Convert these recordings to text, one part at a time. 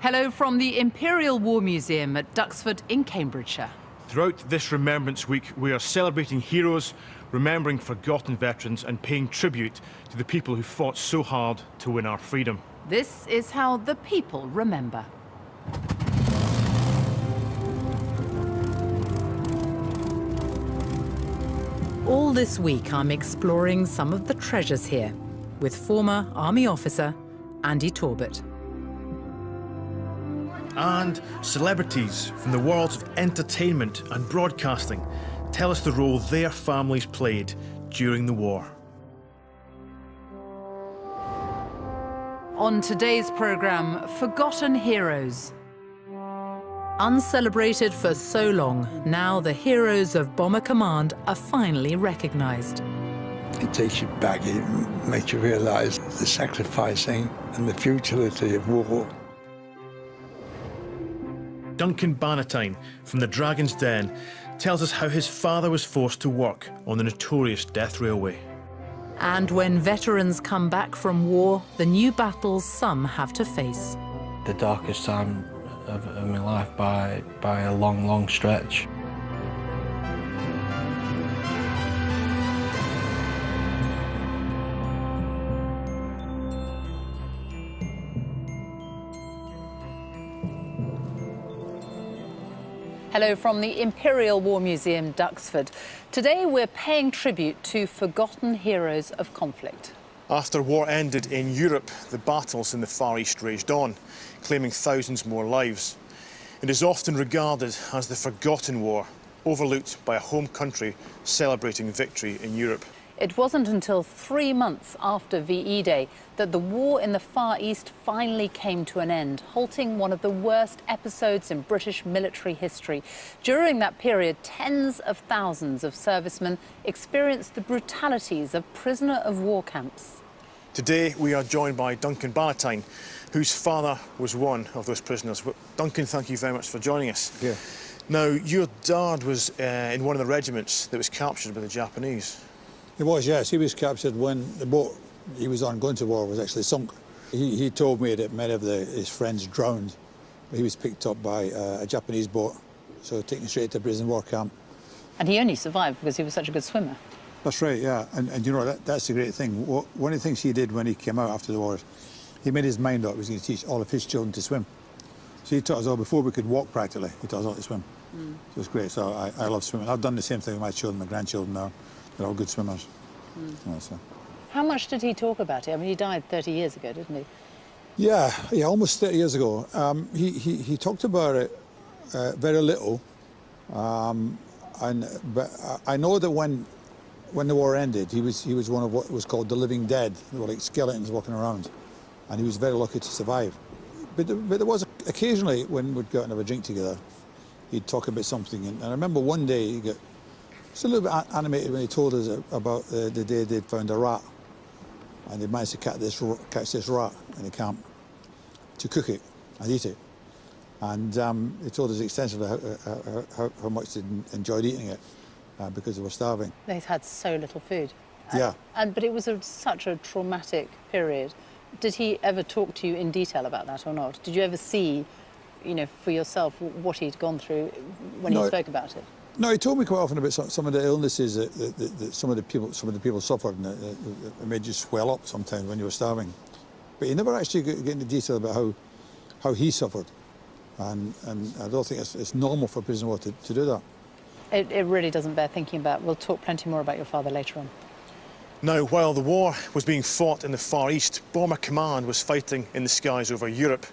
Hello from the Imperial War Museum at Duxford in Cambridgeshire. Throughout this Remembrance Week, we are celebrating heroes, remembering forgotten veterans and paying tribute to the people who fought so hard to win our freedom. This is how the people remember. All this week, I'm exploring some of the treasures here with former Army officer Andy Talbot. And celebrities from the worlds of entertainment and broadcasting tell us the role their families played during the war. On today's programme, Forgotten Heroes. Uncelebrated for so long, now the heroes of Bomber Command are finally recognised. It takes you back, it makes you realise the sacrificing and the futility of war. Duncan Bannatyne from the Dragon's Den tells us how his father was forced to work on the notorious Death Railway. And when veterans come back from war, the new battles some have to face. The darkest time of my life by a long, long stretch. Hello from the Imperial War Museum, Duxford. Today we're paying tribute to forgotten heroes of conflict. After war ended in Europe, the battles in the Far East raged on, claiming thousands more lives. It is often regarded as the forgotten war, overlooked by a home country celebrating victory in Europe. It wasn't until 3 months after VE Day that the war in the Far East finally came to an end, halting one of the worst episodes in British military history. During that period, tens of thousands of servicemen experienced the brutalities of prisoner of war camps. Today we are joined by Duncan Bannatyne, whose father was one of those prisoners. Duncan, thank you very much for joining us. Yeah. Now, your dad was in one of the regiments that was captured by the Japanese. He was, yes. He was captured when the boat he was on going to war was actually sunk. He told me that many of his friends drowned. He was picked up by a Japanese boat, so taken straight to prison war camp. And he only survived because he was such a good swimmer. That's right, yeah. And you know, that's the great thing. One of the things he did when he came out after the war, he made his mind up he was going to teach all of his children to swim. So he taught us all, before we could walk practically, he taught us all to swim. So it was great, so I love swimming. I've done the same thing with my children, my grandchildren now. They're all good swimmers. Yeah, so. How much did he talk about it? I mean, he died 30 years ago, didn't he? Yeah, almost 30 years ago. He talked about it very little. But I know that when the war ended, he was one of what was called the living dead. They were like skeletons walking around. And he was very lucky to survive. But there was occasionally, when we'd go out and have a drink together, he'd talk about something. And I remember one day he got just a little bit animated when he told us about the day they'd found a rat. And they managed to catch this rat in the camp to cook it and eat it. And he told us extensively how much they enjoyed eating it because they were starving. They'd had so little food. Yeah. But it was such a traumatic period. Did he ever talk to you in detail about that or not? Did you ever see, you know, for yourself what he'd gone through when he spoke about it? No, he told me quite often about some of the illnesses that some of the people suffered, and it made you swell up sometimes when you were starving. But he never actually get into detail about how he suffered, and I don't think it's normal for a prisoner of war to do that. It really doesn't bear thinking about. We'll talk plenty more about your father later on. Now, while the war was being fought in the Far East, Bomber Command was fighting in the skies over Europe.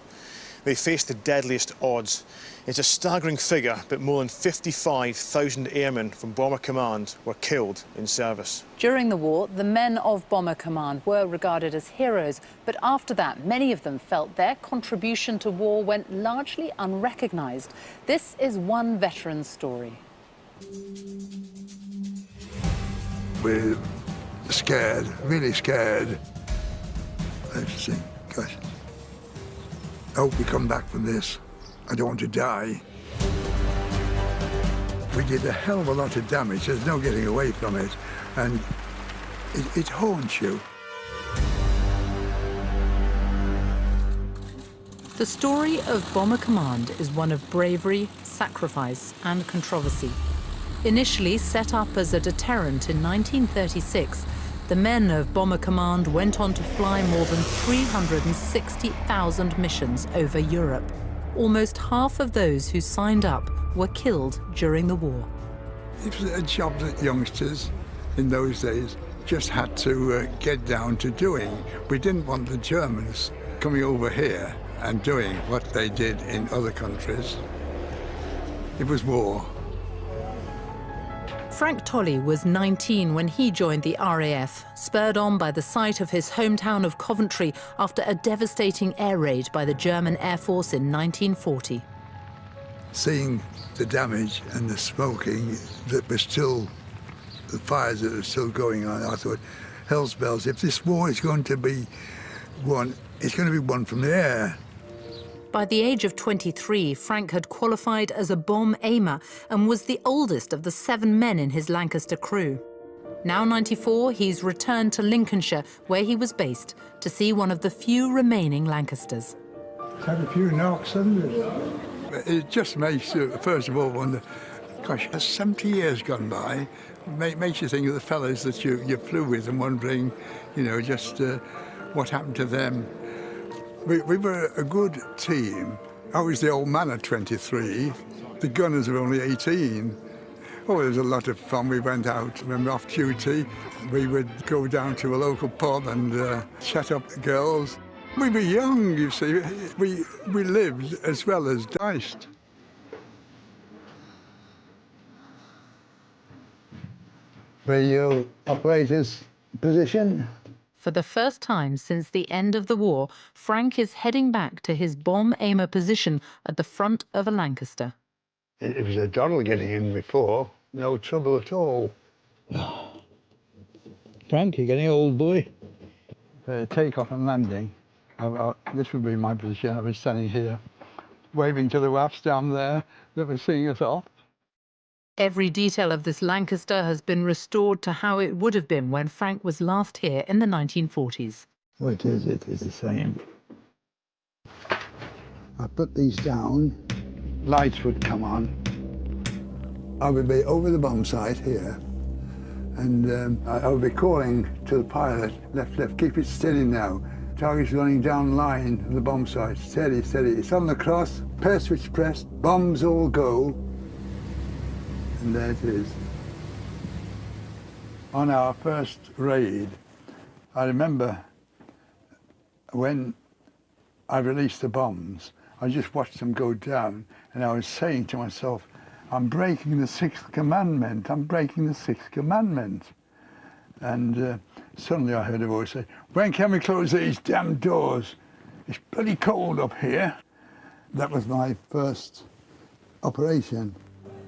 They faced the deadliest odds. It's a staggering figure, but more than 55,000 airmen from Bomber Command were killed in service. During the war, the men of Bomber Command were regarded as heroes, but after that, many of them felt their contribution to war went largely unrecognised. This is one veteran's story. We're scared, really scared. I just think, gosh, I hope we come back from this. I don't want to die. We did a hell of a lot of damage. There's no getting away from it. And it haunts you. The story of Bomber Command is one of bravery, sacrifice and controversy. Initially set up as a deterrent in 1936, the men of Bomber Command went on to fly more than 360,000 missions over Europe. Almost half of those who signed up were killed during the war. It was a job that youngsters in those days just had to get down to doing. We didn't want the Germans coming over here and doing what they did in other countries. It was war. Frank Tolley was 19 when he joined the RAF, spurred on by the sight of his hometown of Coventry after a devastating air raid by the German Air Force in 1940. Seeing the damage and the smoking that was still, the fires that were still going on, I thought, hell's bells, if this war is going to be won, it's going to be won from the air. By the age of 23, Frank had qualified as a bomb aimer and was the oldest of the 7 men in his Lancaster crew. Now 94, he's returned to Lincolnshire, where he was based, to see one of the few remaining Lancasters. Had a few knocks, hasn't it? It just makes you, first of all, wonder, gosh, has 70 years gone by? Makes you think of the fellows that you flew with and wondering, you know, just what happened to them. We were a good team. I was the old man at 23. The gunners were only 18. Oh, it was a lot of fun. We went out, when we were off duty. We would go down to a local pub and chat up the girls. We were young, you see. We lived as well as diced. Were you operator's position? For the first time since the end of the war, Frank is heading back to his bomb aimer position at the front of a Lancaster. It was a doddle getting in before. No trouble at all. Frank, you're getting old, boy. Take-off and landing. This would be my position. I was standing here, waving to the WAFs down there that were seeing us off. Every detail of this Lancaster has been restored to how it would have been when Frank was last here in the 1940s. Oh, it is the same. I put these down, lights would come on. I would be over the bomb site here, and I would be calling to the pilot, left, keep it steady now. Target's running down line of the bomb site, steady. It's on the cross, pair switch pressed, bombs all go. And there it is. On our first raid, I remember when I released the bombs, I just watched them go down, and I was saying to myself, I'm breaking the 6th commandment, I'm breaking the 6th commandment. And suddenly I heard a voice say, when can we close these damn doors? It's bloody cold up here. That was my first operation.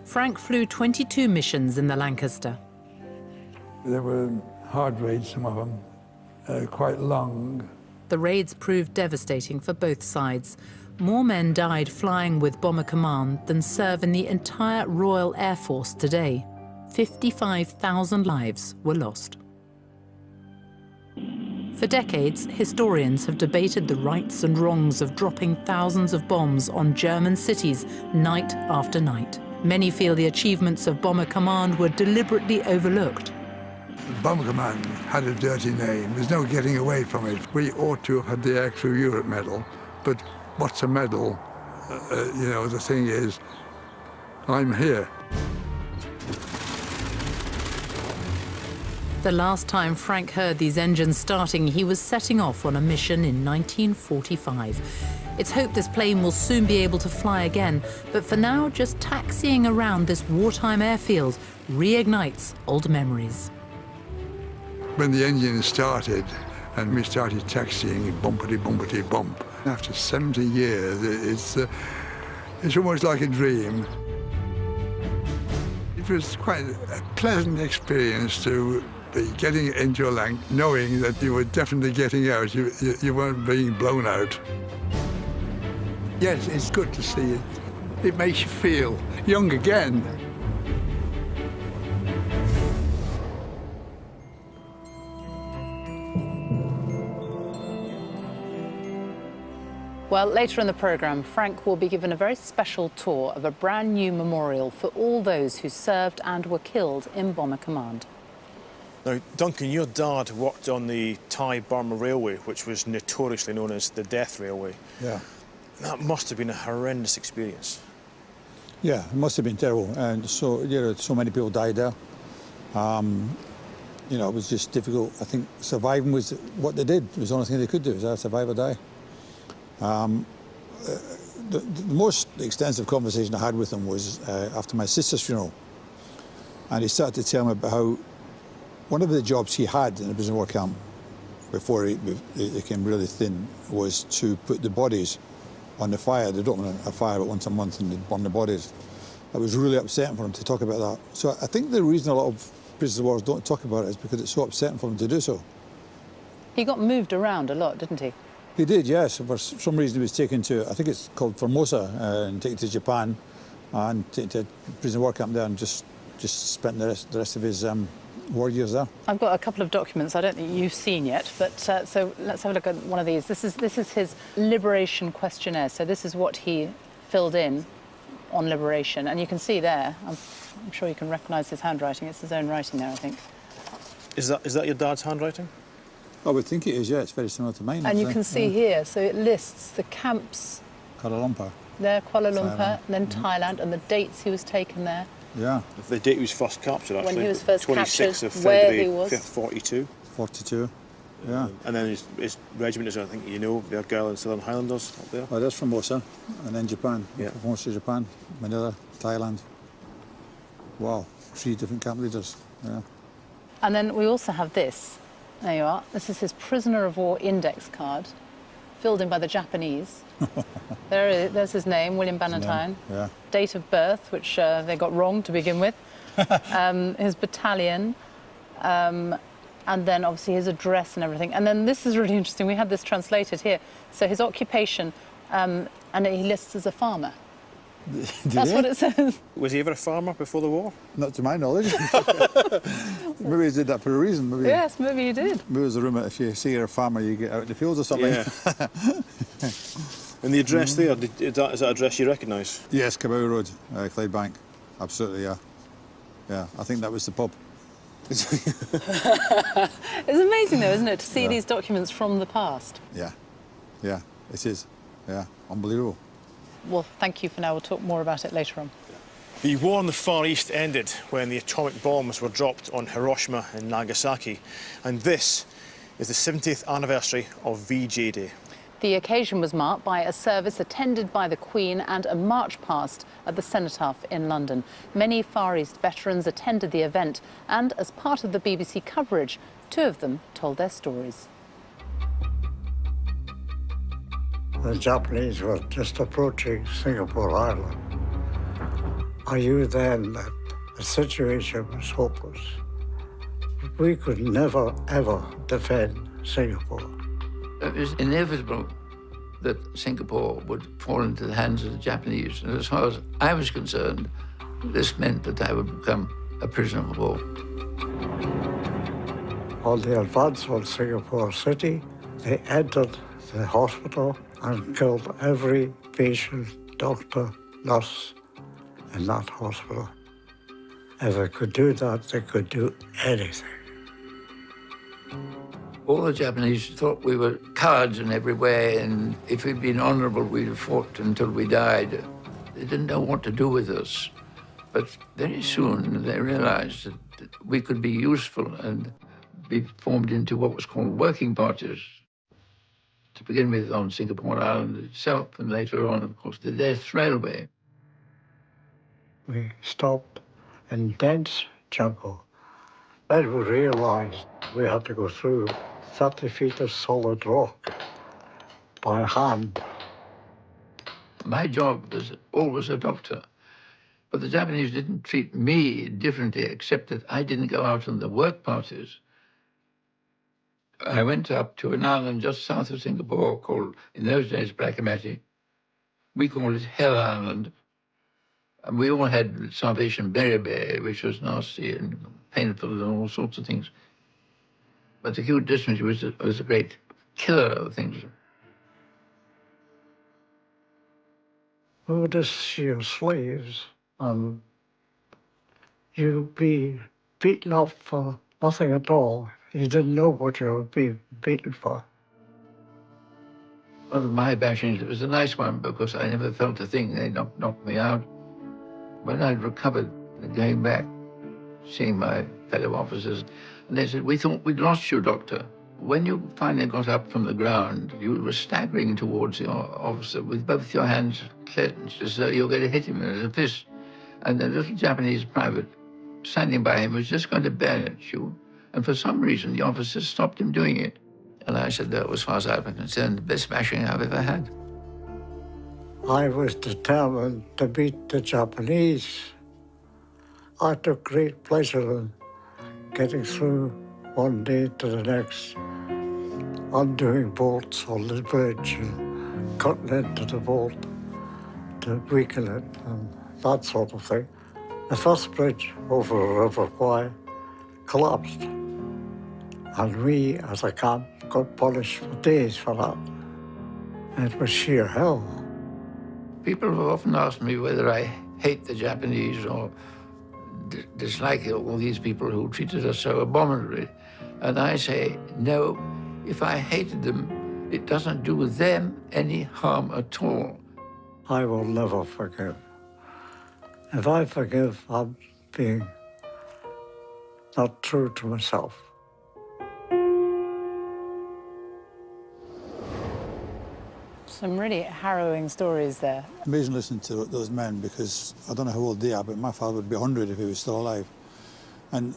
Frank flew 22 missions in the Lancaster. There were hard raids, some of them, quite long. The raids proved devastating for both sides. More men died flying with Bomber Command than serve in the entire Royal Air Force today. 55,000 lives were lost. For decades, historians have debated the rights and wrongs of dropping thousands of bombs on German cities night after night. Many feel the achievements of Bomber Command were deliberately overlooked. Bomber Command had a dirty name. There's no getting away from it. We ought to have had the Air Crew Europe medal, but what's a medal? You know, the thing is, I'm here. The last time Frank heard these engines starting, he was setting off on a mission in 1945. It's hoped this plane will soon be able to fly again, but for now, just taxiing around this wartime airfield reignites old memories. When the engine started and we started taxiing, bumpity, bumpity, bump, after 70 years, it's almost like a dream. It was quite a pleasant experience to be getting into a Lanc, knowing that you were definitely getting out, you weren't being blown out. Yes, it's good to see it. It makes you feel young again. Well, later in the programme, Frank will be given a very special tour of a brand new memorial for all those who served and were killed in Bomber Command. Now, Duncan, your dad worked on the Thai-Burma Railway, which was notoriously known as the Death Railway. Yeah. That must have been a horrendous experience. Yeah, it must have been terrible. And so, you know, so many people died there. You know, it was just difficult. I think surviving was what they did. It was the only thing they could do, was survive or die. The most extensive conversation I had with him was after my sister's funeral. And he started to tell me about how one of the jobs he had in a prison war camp before he became really thin was to put the bodies on the fire. They'd open a fire about once a month and they'd burn the bodies. It was really upsetting for him to talk about that. So I think the reason a lot of prisoners of war don't talk about it is because it's so upsetting for them to do so. He got moved around a lot, didn't he? He did, yes. For some reason he was taken to, I think it's called Formosa, and taken to Japan and taken to a prison war camp there and just spent the rest of his war years there. I've got a couple of documents I don't think you've seen yet, but so let's have a look at one of these. This is his liberation questionnaire. So this is what he filled in on liberation, and you can see there. I'm sure you can recognise his handwriting. It's his own writing there, I think. Is that your dad's handwriting? I would think it is, yeah. It's very similar to mine. And you can see here, so it lists the camps. Kuala Lumpur. There, Kuala Lumpur, Thailand. and then Thailand, and the dates he was taken there. Yeah. The date he was first captured, actually. When he was first 26th captured, of where February, he was. 5th, 42. 42. Yeah. And then his regiment is, I think you know, the Argyll and Southern Highlanders up there. Oh, that's Formosa, and then Japan. Yeah. Formosa, Japan, Manila, Thailand. Wow, 3 different camp leaders. Yeah. And then we also have this. There you are. This is his prisoner of war index card, filled in by the Japanese. There's his name, William Bannatyne. Yeah. Date of birth, which they got wrong to begin with. His battalion, and then obviously his address and everything. And then this is really interesting. We had this translated here. So his occupation, and he lists as a farmer. That's what it says. Was he ever a farmer before the war? Not to my knowledge. Maybe he did that for a reason. Maybe. Yes, maybe he did. Maybe there's a rumour if you see you're a farmer, you get out in the fields or something. Yeah. And the address there, is that address you recognise? Yes, Cabot Road, Clydebank. Absolutely, yeah. Yeah, I think that was the pub. It's amazing, though, isn't it, to see these documents from the past? Yeah, yeah, it is. Yeah, unbelievable. Well, thank you for now. We'll talk more about it later on. The war in the Far East ended when the atomic bombs were dropped on Hiroshima and Nagasaki. And this is the 70th anniversary of VJ Day. The occasion was marked by a service attended by the Queen and a march past at the Cenotaph in London. Many Far East veterans attended the event, and as part of the BBC coverage, 2 of them told their stories. The Japanese were just approaching Singapore Island. I knew then that the situation was hopeless. We could never, ever defend Singapore. It was inevitable that Singapore would fall into the hands of the Japanese. And as far as I was concerned, this meant that I would become a prisoner of war. On the advance on Singapore City, they entered the hospital and killed every patient, doctor, nurse in that hospital. If they could do that, they could do anything. All the Japanese thought we were cowards in every way, and if we'd been honorable, we'd have fought until we died. They didn't know what to do with us. But very soon they realized that we could be useful and be formed into what was called working parties. To begin with on Singapore Island itself, and later on, of course, the Death Railway. We stopped in dense jungle. Then we realized we had to go through 30 feet of solid rock by hand. My job was always a doctor, but the Japanese didn't treat me differently, except that I didn't go out on the work parties. I went up to an island just south of Singapore called, in those days, Blackamati. We called it Hell Island. And we all had starvation beriberi, which was nasty and painful and all sorts of things. But the acute dysentery was a great killer of things. who would see your slaves and you'd be beaten up for nothing at all. You didn't know what you were being beaten for. One of my bashings, it was a nice one because I never felt a thing. They knocked me out. When I'd recovered and came back, seeing my fellow officers, and they said, "We thought we'd lost you, Doctor." When you finally got up from the ground, you were staggering towards the officer with both your hands clenched as though you were going to hit him with a fist. And the little Japanese private standing by him was just going to bayonet you. And for some reason, the officer stopped him doing it. And I said, that was, as far as I was concerned, the best bashing I've ever had. I was determined to beat the Japanese. I took great pleasure in getting through one day to the next, undoing bolts on the bridge and cutting into the bolt to weaken it and that sort of thing. The first bridge over the River Kwai collapsed, and we, as a camp, got punished for days for that. It was sheer hell. People have often asked me whether I hate the Japanese or dislike all these people who treated us so abominably. And I say, no, if I hated them, it doesn't do them any harm at all. I will never forgive. If I forgive, I'm being not true to myself. Some really harrowing stories there. Amazing listening to those men, because I don't know how old they are, but my father would be 100 if he was still alive. And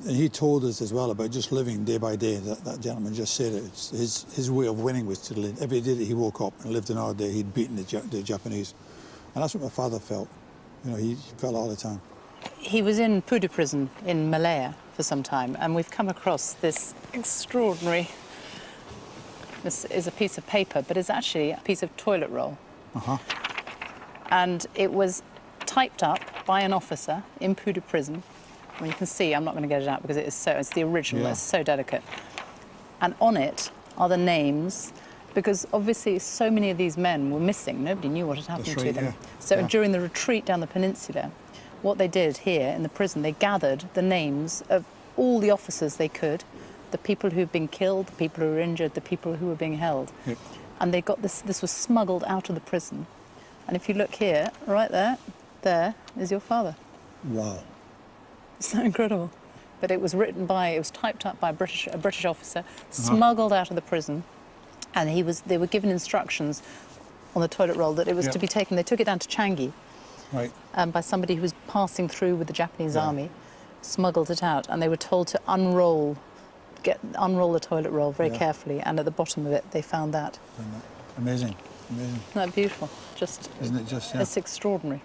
he told us as well about just living day by day. That gentleman just said it. His way of winning was to live. Every day that he woke up and lived another day, he'd beaten the Japanese. And that's what my father felt. You know, he felt it all the time. He was in Puik prison in Malaya for some time, and we've come across this extraordinary... This is a piece of paper, but it's actually a piece of toilet roll. Uh-huh. And it was typed up by an officer in Puik prison. Well, you can see, I'm not going to get it out because it's the original, Yeah. It's so delicate. And on it are the names, because obviously so many of these men were missing. Nobody knew what had happened That's to right, them. yeah. So Yeah. during the retreat down the peninsula, what they did here in the prison, they gathered the names of all the officers they could, the people who'd been killed, the people who were injured, the people who were being held. Yep. And they got this was smuggled out of the prison. And if you look here, right there is your father. Wow. Isn't that incredible? But it was typed up by a British officer, smuggled out of the prison, and they were given instructions on the toilet roll that it was to be taken. They took it down to Changi, Right. by somebody who was passing through with the Japanese army, smuggled it out, and they were told to unroll the toilet roll very carefully, and at the bottom of it they found that. Amazing. Amazing. Isn't that beautiful? Isn't it just, yeah. It's extraordinary.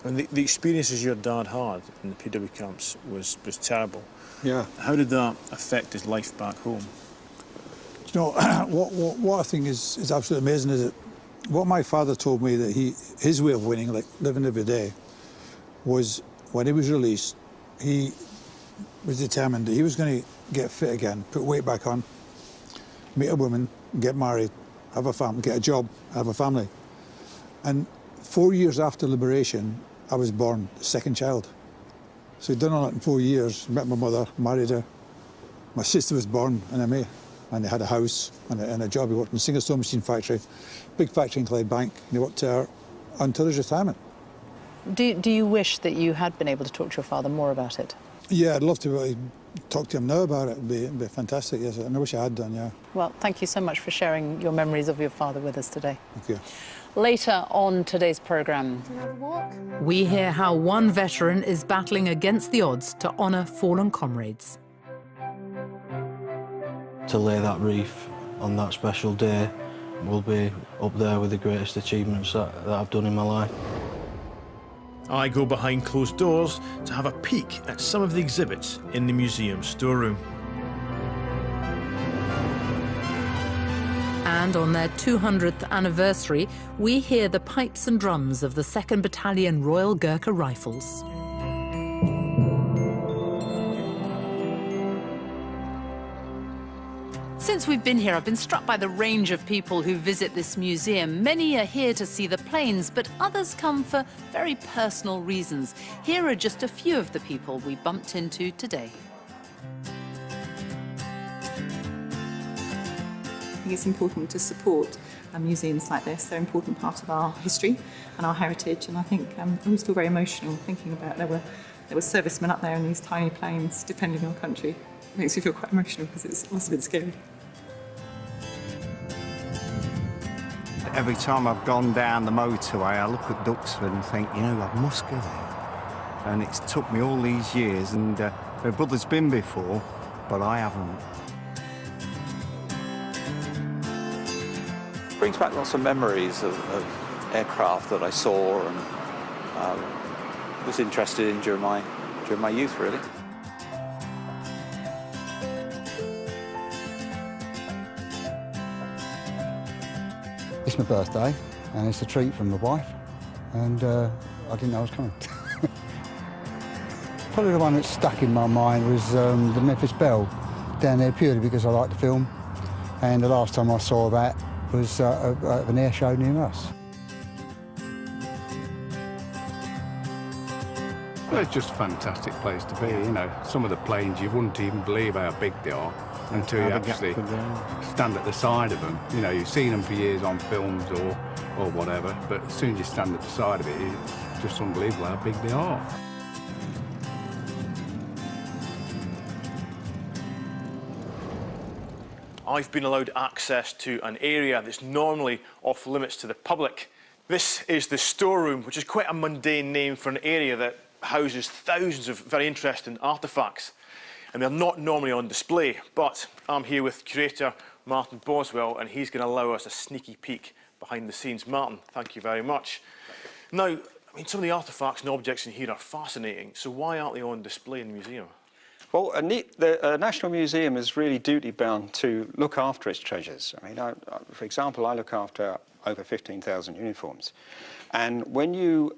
And the experiences your dad had in the PW camps was terrible. Yeah. How did that affect his life back home? You know, what I think is absolutely amazing is that what my father told me that his way of winning, like living every day, was when he was released, he was determined that he was going to get fit again, put weight back on, meet a woman, get married, have a family, get a job, have a family. And 4 years after liberation, I was born, the second child. So he'd done all that in 4 years, met my mother, married her. My sister was born in MA, and they had a house and a job. He worked in a single stone machine factory, big factory in Clydebank, and he worked there until his retirement. Do you wish that you had been able to talk to your father more about it? Yeah, I'd love to really talk to him now about it. It'd be fantastic, yes. And I wish I had done, yeah. Well, thank you so much for sharing your memories of your father with us today. Thank you. Later on today's programme, we hear how one veteran is battling against the odds to honour fallen comrades. To lay that wreath on that special day will be up there with the greatest achievements that I've done in my life. I go behind closed doors to have a peek at some of the exhibits in the museum storeroom. And on their 200th anniversary, we hear the pipes and drums of the 2nd Battalion Royal Gurkha Rifles. Since Since we've been here, I've been struck by the range of people who visit this museum. Many are here to see the planes, but others come for very personal reasons. Here are just a few of the people we bumped into today. I think it's important to support museums like this. They're an important part of our history and our heritage, and I think I always feel very emotional thinking about there were servicemen up there in these tiny planes defending our country. It makes me feel quite emotional because it must have been scary. Every time I've gone down the motorway, I look at Duxford and think, you know, I must go there. And it's took me all these years, and my brother's been before, but I haven't. Brings back lots of memories of aircraft that I saw and was interested in during my youth, really. It's my birthday, and it's a treat from my wife, and I didn't know I was coming. Probably the one that stuck in my mind was the Memphis Belle down there, purely because I like the film, and the last time I saw that was at an air show near us. Well, it's just a fantastic place to be, you know. Some of the planes, you wouldn't even believe how big they are until you actually stand at the side of them. You know, you've seen them for years on films or whatever, but as soon as you stand at the side of it, it's just unbelievable how big they are. I've been allowed access to an area that's normally off limits to the public. This is the storeroom, which is quite a mundane name for an area that houses thousands of very interesting artefacts. And they're not normally on display, but I'm here with curator Martin Boswell, and he's going to allow us a sneaky peek behind the scenes. Martin, thank you very much. Now, I mean, some of the artefacts and objects in here are fascinating, so why aren't they on display in the museum? Well, the National Museum is really duty-bound to look after its treasures. I mean, for example, I look after over 15,000 uniforms. And when you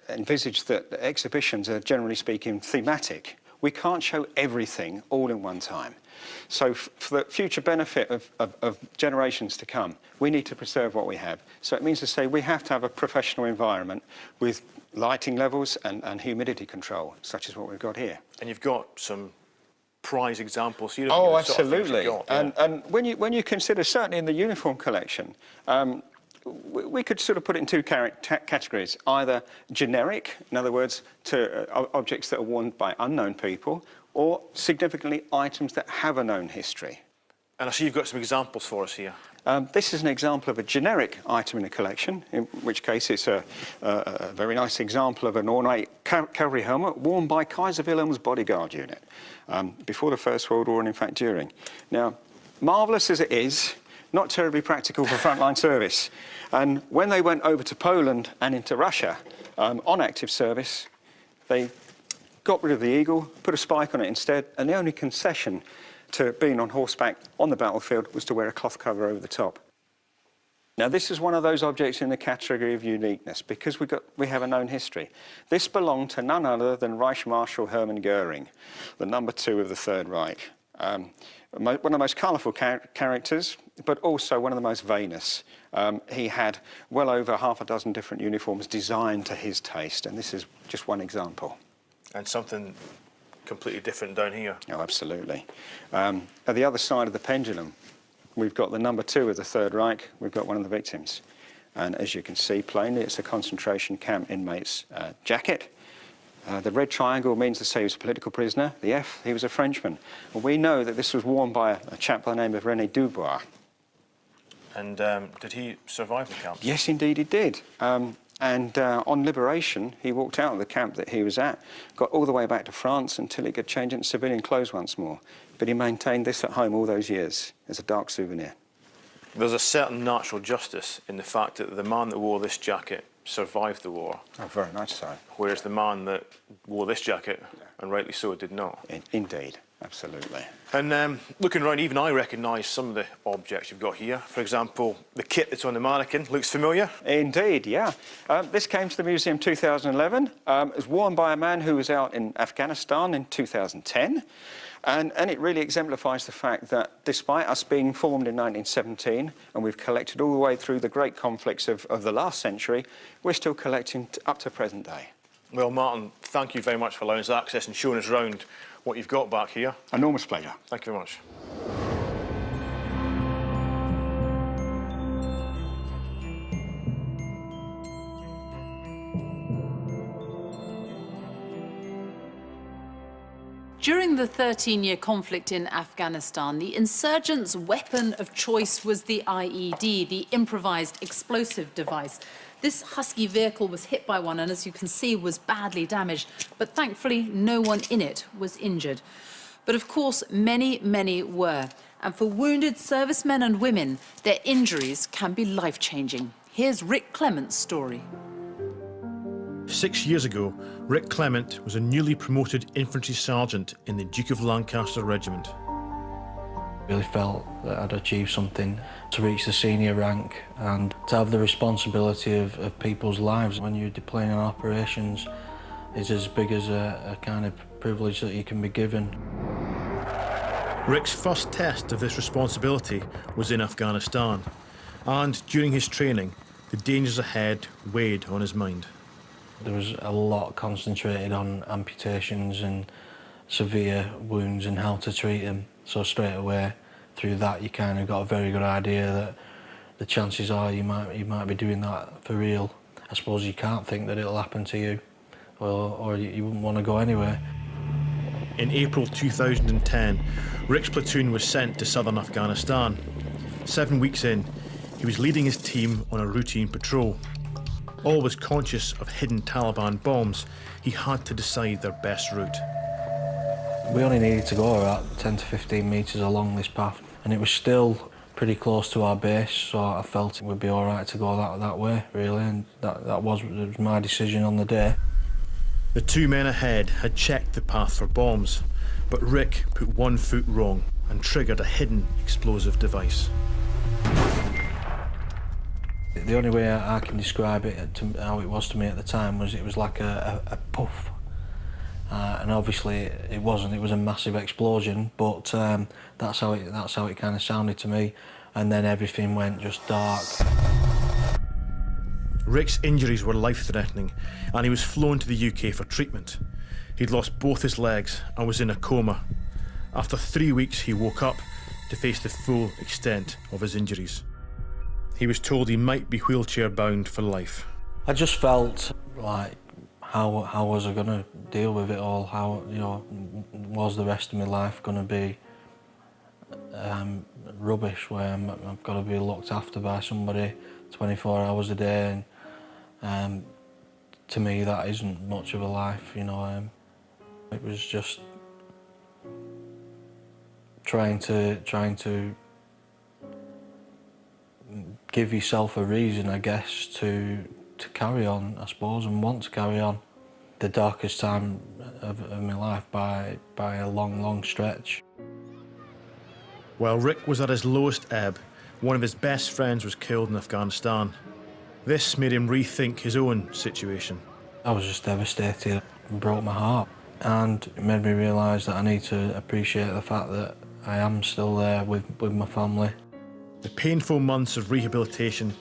envisage that the exhibitions are, generally speaking, thematic, we can't show everything all in one time. So for the future benefit of generations to come, we need to preserve what we have. So it means to say we have to have a professional environment with lighting levels and humidity control, such as what we've got here. And you've got some prize examples here. Oh, absolutely. And when you consider, certainly in the uniform collection, we could sort of put it in two categories, either generic, in other words, to objects that are worn by unknown people, or significantly items that have a known history. And I see you've got some examples for us here. This is an example of a generic item in a collection, in which case it's a very nice example of an ornate cavalry helmet worn by Kaiser Wilhelm's bodyguard unit before the First World War and, in fact, during. Now, marvellous as it is, not terribly practical for frontline service. And when they went over to Poland and into Russia on active service, they got rid of the eagle, put a spike on it instead, and the only concession to being on horseback on the battlefield was to wear a cloth cover over the top. Now, this is one of those objects in the category of uniqueness because we have a known history. This belonged to none other than Reich Marshal Hermann Goering, the number 2 of the Third Reich. One of the most colourful characters, but also one of the most vainous. He had well over half a dozen different uniforms designed to his taste, and this is just one example. And something completely different down here. Oh, absolutely. At the other side of the pendulum, we've got the number 2 of the Third Reich. We've got one of the victims. And as you can see plainly, it's a concentration camp inmate's jacket. The red triangle means to say he was a political prisoner. The F, he was a Frenchman. And we know that this was worn by a chap by the name of René Dubois. And did he survive the camp? Yes, indeed he did. And on liberation, he walked out of the camp that he was at, got all the way back to France until he could change into civilian clothes once more. But he maintained this at home all those years as a dark souvenir. There's a certain natural justice in the fact that the man that wore this jacket survived the war. Oh, very much so. Whereas the man that wore this jacket, and rightly so, did not. Indeed. Absolutely. And looking around, even I recognise some of the objects you've got here. For example, the kit that's on the mannequin looks familiar. Indeed, yeah. This came to the museum 2011. It was worn by a man who was out in Afghanistan in 2010. And it really exemplifies the fact that despite us being formed in 1917, and we've collected all the way through the great conflicts of the last century, we're still collecting up to present day. Well, Martin, thank you very much for allowing us access and showing us around what you've got back here. Enormous pleasure. Thank you very much. During the 13-year conflict in Afghanistan, the insurgents' weapon of choice was the IED, the improvised explosive device. This husky vehicle was hit by one and, as you can see, was badly damaged, but thankfully no one in it was injured. But of course, many, many were. And for wounded servicemen and women, their injuries can be life-changing. Here's Rick Clement's story. 6 years ago, Rick Clement was a newly promoted infantry sergeant in the Duke of Lancaster Regiment. Really felt that I'd achieved something to reach the senior rank and to have the responsibility of people's lives when you're deploying on operations is as big as a kind of privilege that you can be given. Rick's first test of this responsibility was in Afghanistan, and during his training, the dangers ahead weighed on his mind. There was a lot concentrated on amputations and severe wounds and how to treat them. So straight away, through that, you kind of got a very good idea that the chances are you might be doing that for real. I suppose you can't think that it'll happen to you, or you wouldn't want to go anywhere. In April 2010, Rick's platoon was sent to southern Afghanistan. 7 weeks in, he was leading his team on a routine patrol. Always conscious of hidden Taliban bombs, he had to decide their best route. We only needed to go about 10 to 15 metres along this path, and it was still pretty close to our base, so I felt it would be all right to go that way, really, and it was my decision on the day. The two men ahead had checked the path for bombs, but Rick put 1 foot wrong and triggered a hidden explosive device. The only way I can describe it, how it was to me at the time, was it was like a puff. And obviously it wasn't. It was a massive explosion, but that's how it kind of sounded to me. And then everything went just dark. Rick's injuries were life-threatening, and he was flown to the UK for treatment. He'd lost both his legs and was in a coma. After 3 weeks, he woke up to face the full extent of his injuries. He was told he might be wheelchair-bound for life. I just felt like, how was I going to deal with it all? How, was the rest of my life going to be rubbish, where I've got to be looked after by somebody 24 hours a day? And to me, that isn't much of a life, It was just trying to give yourself a reason, I guess, to carry on, I suppose, and want to carry on. The darkest time of my life by a long, long stretch. While Rick was at his lowest ebb, one of his best friends was killed in Afghanistan. This made him rethink his own situation. I was just devastated. It broke my heart, and it made me realise that I need to appreciate the fact that I am still there with my family. The painful months of rehabilitation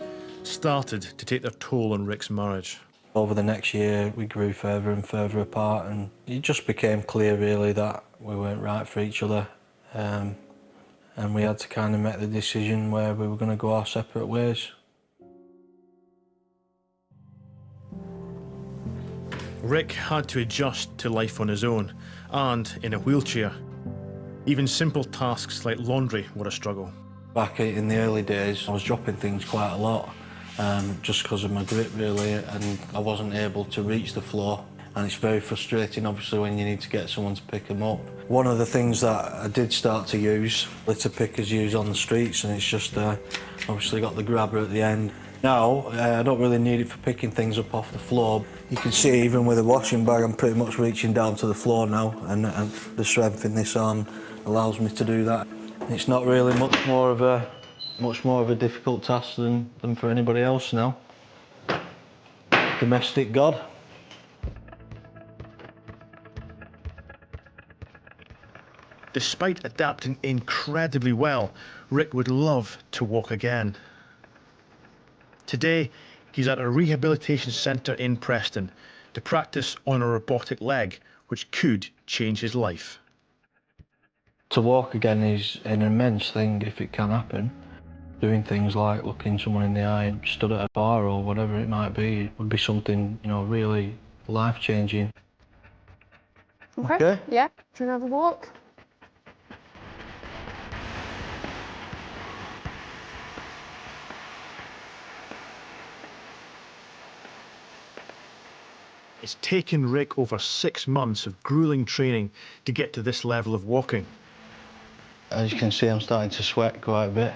started to take their toll on Rick's marriage. Over the next year, we grew further and further apart, and it just became clear, really, that we weren't right for each other. And we had to kind of make the decision where we were going to go our separate ways. Rick had to adjust to life on his own, and in a wheelchair. Even simple tasks like laundry were a struggle. Back in the early days, I was dropping things quite a lot, just because of my grip, really, and I wasn't able to reach the floor. And it's very frustrating, obviously, when you need to get someone to pick them up. One of the things that I did start to use, litter pickers use on the streets, and it's just obviously got the grabber at the end. Now, I don't really need it for picking things up off the floor. You can see even with a washing bag, I'm pretty much reaching down to the floor now, and the strength in this arm allows me to do that. It's not really much more of a difficult task than for anybody else now. Domestic god. Despite adapting incredibly well, Rick would love to walk again. Today, he's at a rehabilitation centre in Preston to practice on a robotic leg, which could change his life. To walk again is an immense thing if it can happen. Doing things like looking someone in the eye and stood at a bar or whatever it might be would be something, you know, really life-changing. Okay. Yeah. Do you want to have a walk? It's taken Rick over 6 months of gruelling training to get to this level of walking. As you can see, I'm starting to sweat quite a bit.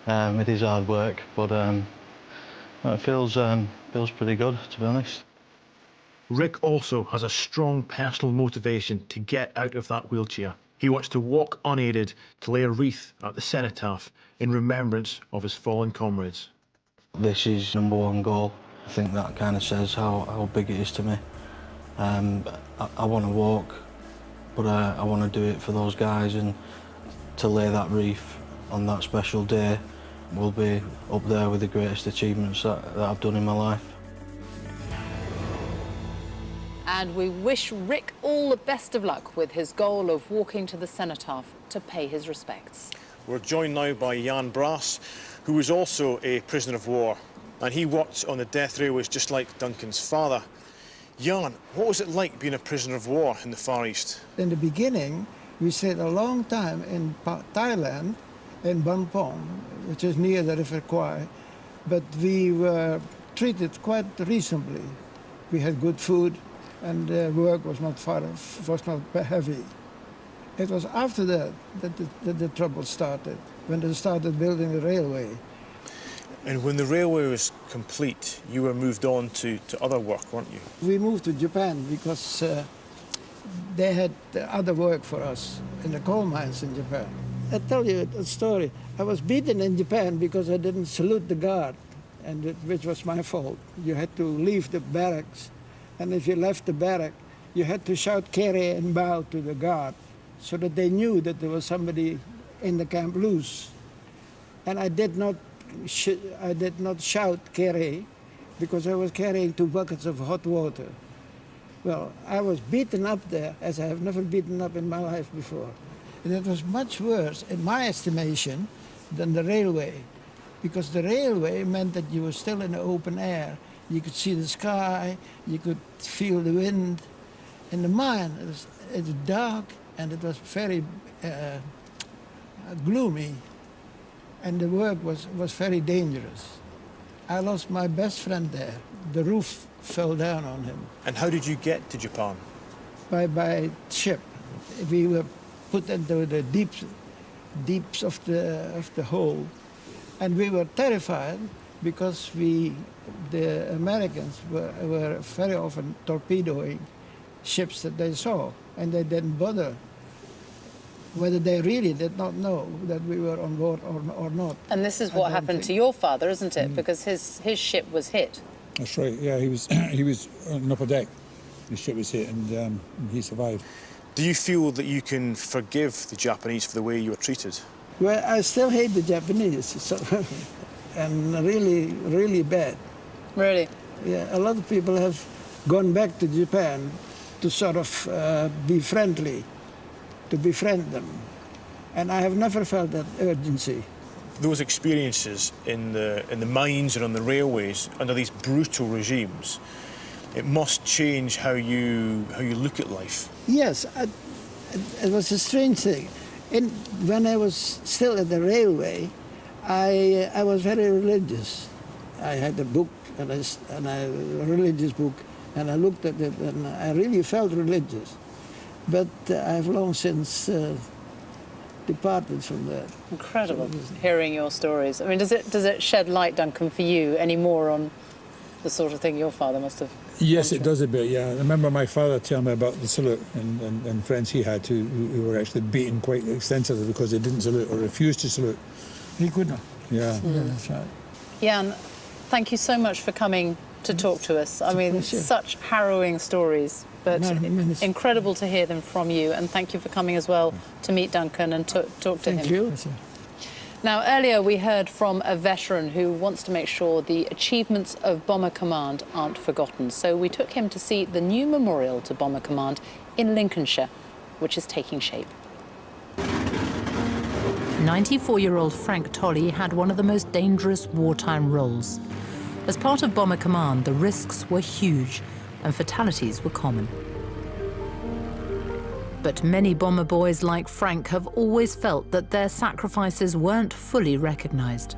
It is hard work, but it feels pretty good, to be honest. Rick also has a strong personal motivation to get out of that wheelchair. He wants to walk unaided to lay a wreath at the cenotaph in remembrance of his fallen comrades. This is #1 goal. I think that kind of says how big it is to me. I want to walk, but I want to do it for those guys, and to lay that wreath on that special day will be up there with the greatest achievements that I've done in my life. And we wish Rick all the best of luck with his goal of walking to the cenotaph to pay his respects. We're joined now by Jan Brass, who was also a prisoner of war, and he worked on the death railways just like Duncan's father. Jan, what was it like being a prisoner of war in the Far East? In the beginning, we stayed a long time in Thailand, in Bampong, which is near the River Kwai, but we were treated quite reasonably. We had good food, and work was not heavy. It was after that the trouble started, when they started building the railway. And when the railway was complete, you were moved on to other work, weren't you? We moved to Japan because they had other work for us in the coal mines in Japan. I'll tell you a story. I was beaten in Japan because I didn't salute the guard, which was my fault. You had to leave the barracks, and if you left the barrack, you had to shout "Kere" and bow to the guard, so that they knew that there was somebody in the camp loose. And I did not shout "Kere" because I was carrying 2 buckets of hot water. Well, I was beaten up there as I have never beaten up in my life before. And it was much worse, in my estimation, than the railway, because the railway meant that you were still in the open air. You could see the sky, you could feel the wind. In the mine, it was dark and it was very gloomy, and the work was very dangerous. I lost my best friend there. The roof fell down on him. And how did you get to Japan? By ship. We were put into the deeps of the hole, and we were terrified because the Americans were very often torpedoing ships that they saw, and they didn't bother whether they really did not know that we were on board or not. And this is what happened to your father, isn't it? Because his ship was hit. That's right, yeah, he was on the upper deck. His ship was hit, and he survived. Do you feel that you can forgive the Japanese for the way you were treated? Well, I still hate the Japanese, and really, really bad. Really? Yeah, a lot of people have gone back to Japan to sort of be friendly, to befriend them. And I have never felt that urgency. Those experiences in the mines and on the railways under these brutal regimes, it must change how you look at life. Yes, it was a strange thing. When I was still at the railway, I was very religious. I had a book, a religious book, and I looked at it, and I really felt religious. But I've long since departed from there. Incredible, hearing your stories. I mean, does it shed light, Duncan, for you any more on the sort of thing your father must have? Yes, it does a bit, yeah. I remember my father telling me about the salute and friends he had who were actually beaten quite extensively because they didn't salute or refused to salute. He couldn't. Yeah. Yeah, that's right. Jan, thank you so much for coming to talk to us. I mean, such harrowing stories, but incredible to hear them from you. And thank you for coming as well to meet Duncan and talk to him. Thank you. Now, earlier we heard from a veteran who wants to make sure the achievements of Bomber Command aren't forgotten. So we took him to see the new memorial to Bomber Command in Lincolnshire, which is taking shape. 94-year-old Frank Tolley had one of the most dangerous wartime roles. As part of Bomber Command, the risks were huge and fatalities were common. But many bomber boys like Frank have always felt that their sacrifices weren't fully recognised.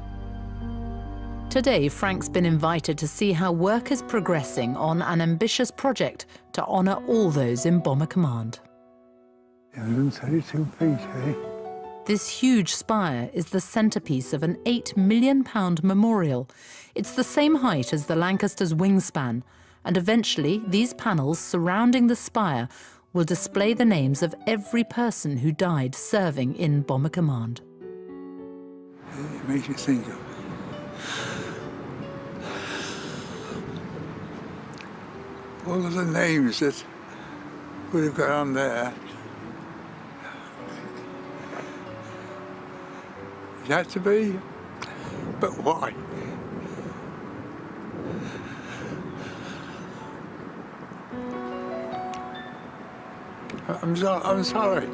Today, Frank's been invited to see how work is progressing on an ambitious project to honour all those in Bomber Command. 132 feet, eh? This huge spire is the centrepiece of an £8 million memorial. It's the same height as the Lancaster's wingspan, and eventually these panels surrounding the spire will display the names of every person who died serving in Bomber Command. It makes you think of all of the names that would have got on there. It had to be, but why? I'm sorry.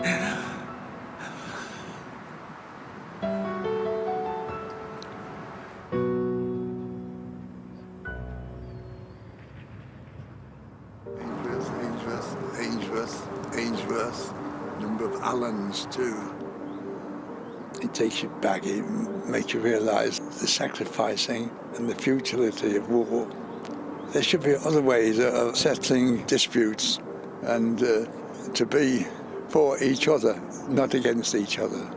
Ainsworth, number of Allens too. It takes you back, it makes you realise the sacrificing and the futility of war. There should be other ways of settling disputes and to be for each other, not against each other.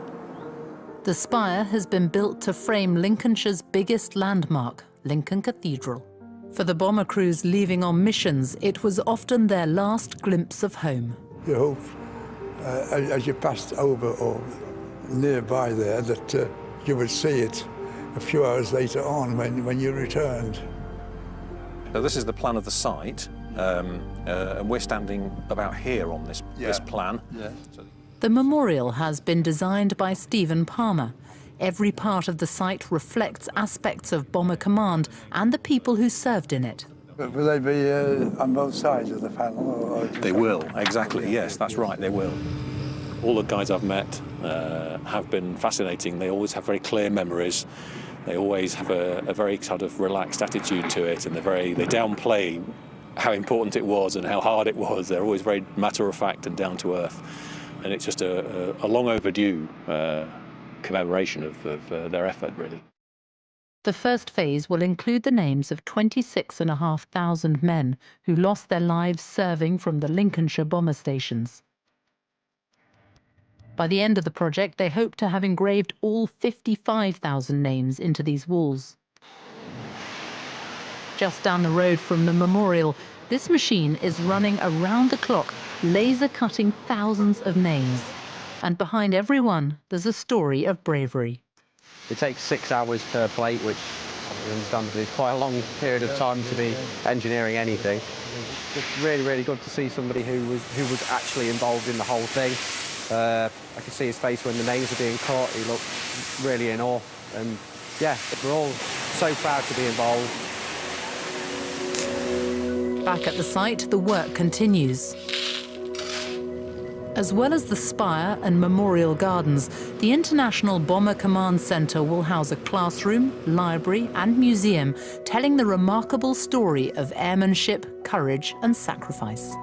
The spire has been built to frame Lincolnshire's biggest landmark, Lincoln Cathedral. For the bomber crews leaving on missions, it was often their last glimpse of home. You hope, as you passed over or nearby there, that you would see it a few hours later on when you returned. So this is the plan of the site, and we're standing about here on this plan. Yeah. The memorial has been designed by Stephen Palmer. Every part of the site reflects aspects of Bomber Command and the people who served in it. But will they be on both sides of the panel? Or they will, exactly, yes, that's right, they will. All the guys I've met have been fascinating. They always have very clear memories. They always have a very sort of relaxed attitude to it, and they downplay how important it was and how hard it was. They're always very matter-of-fact and down-to-earth. And it's just a long overdue commemoration of their effort, really. The first phase will include the names of 26,500 men who lost their lives serving from the Lincolnshire bomber stations. By the end of the project, they hope to have engraved all 55,000 names into these walls. Just down the road from the memorial, this machine is running around the clock, laser-cutting thousands of names. And behind every one, there's a story of bravery. It takes 6 hours per plate, which understandably is quite a long period of time to be engineering anything. It's really, really good to see somebody who was actually involved in the whole thing. I could see his face when the names were being cut. He looked really in awe. And yeah, we're all so proud to be involved. Back at the site, the work continues. As well as the spire and memorial gardens, the International Bomber Command Centre will house a classroom, library and museum telling the remarkable story of airmanship, courage and sacrifice.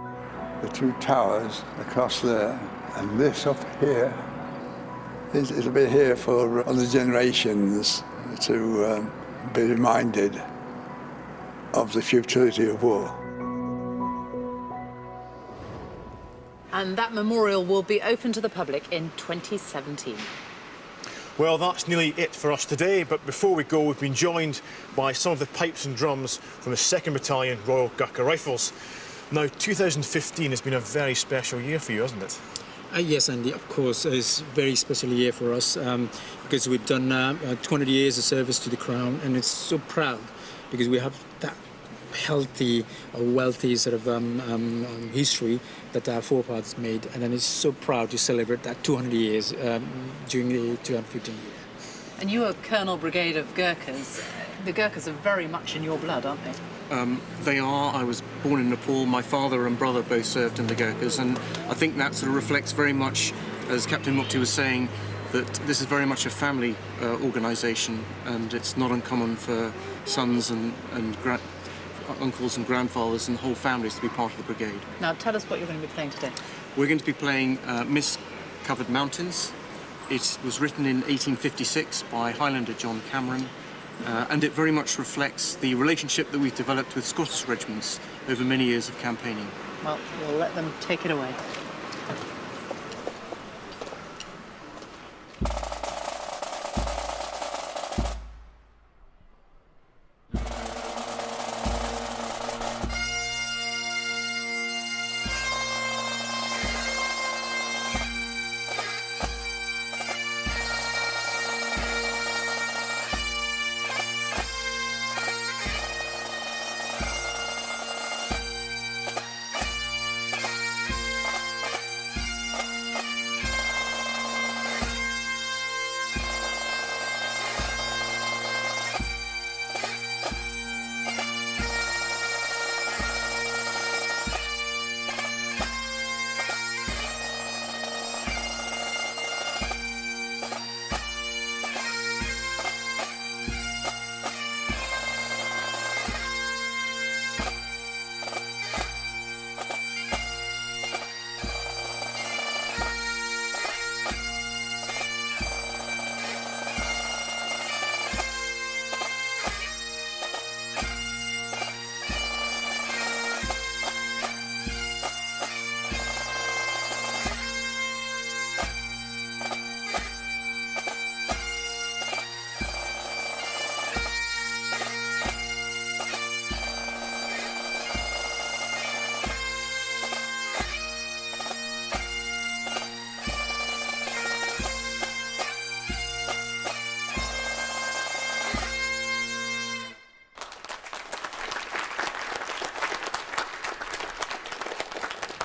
The two towers across there, and this up here, it'll be here for other generations to be reminded of the futility of war. And that memorial will be open to the public in 2017. Well, that's nearly it for us today, but before we go, we've been joined by some of the pipes and drums from the 2nd Battalion Royal Gurkha Rifles. Now, 2015 has been a very special year for you, hasn't it? Yes, Andy, of course, it's a very special year for us because we've done 200 years of service to the Crown, and it's so proud because we have that healthy, wealthy sort of history that our forefathers made, and then it's so proud to celebrate that 200 years during the 215 year. And you are Colonel Brigade of Gurkhas. The Gurkhas are very much in your blood, aren't they? They are. I was born in Nepal. My father and brother both served in the Gurkhas, and I think that sort of reflects very much, as Captain Mukti was saying, that this is very much a family organisation, and it's not uncommon for sons and uncles and grandfathers and whole families to be part of the brigade. Now, tell us what you're going to be playing today. We're going to be playing Mist-Covered Mountains. It was written in 1856 by Highlander John Cameron, and it very much reflects the relationship that we've developed with Scottish regiments over many years of campaigning. Well, we'll let them take it away.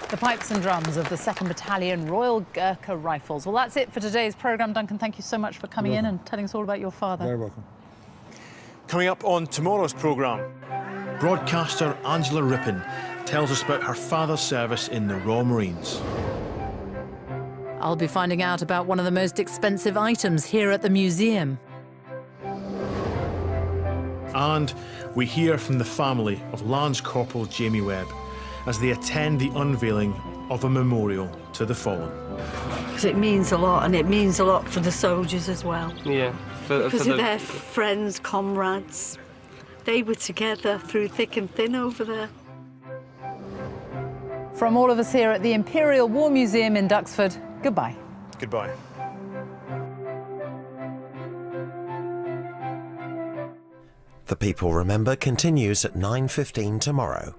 The pipes and drums of the 2nd Battalion Royal Gurkha Rifles. Well, that's it for today's programme. Duncan, thank you so much for coming in and telling us all about your father. Very welcome. Coming up on tomorrow's programme, broadcaster Angela Rippon tells us about her father's service in the Royal Marines. I'll be finding out about one of the most expensive items here at the museum. And we hear from the family of Lance Corporal Jamie Webb as they attend the unveiling of a memorial to the fallen. Because it means a lot, and it means a lot for the soldiers as well. Yeah. Because of their friends, comrades. They were together through thick and thin over there. From all of us here at the Imperial War Museum in Duxford, goodbye. Goodbye. The People Remember continues at 9:15 tomorrow.